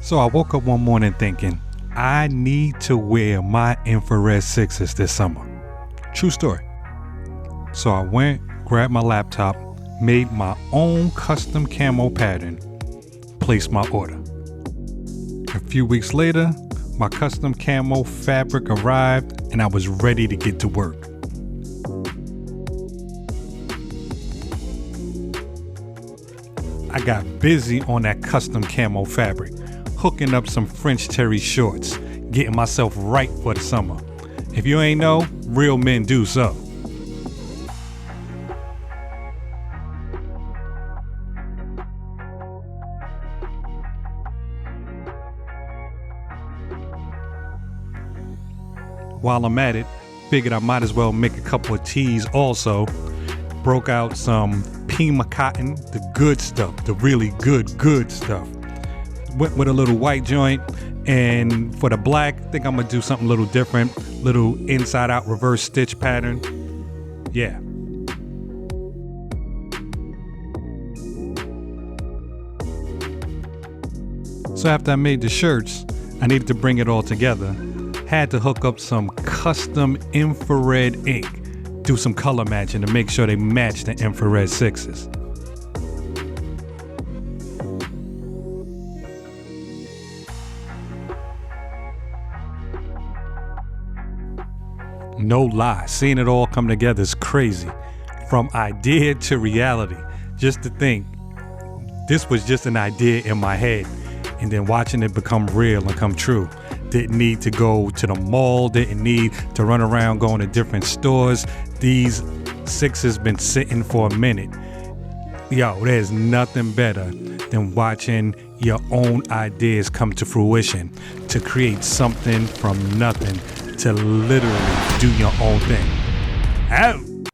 So I woke up one morning thinking, I need to wear my infrared sixes this summer. True story. So I went, grabbed my laptop, made my own custom camo pattern, placed my order. A few weeks later, my custom camo fabric arrived and I was ready to get to work. I got busy on that custom camo fabric, hooking up some French terry shorts, getting myself right for the summer. If you ain't know, real men do so. While I'm at it, figured I might as well make a couple of tees also. Broke out some Pima cotton, the good stuff, the really good stuff. Went with a little white joint, and for the black, I think I'm gonna do something a little different, little inside out reverse stitch pattern. Yeah. So after I made the shirts, I needed to bring it all together. Had to hook up some custom infrared ink, do some color matching to make sure they match the infrared sixes. No lie, seeing it all come together is crazy. From idea to reality, just to think this was just an idea in my head, and then watching it become real and come true. Didn't need to go to the mall, didn't need to run around going to different stores. These sixes been sitting for a minute. Yo, there's nothing better than watching your own ideas come to fruition, to create something from nothing, to literally do your own thing. Out.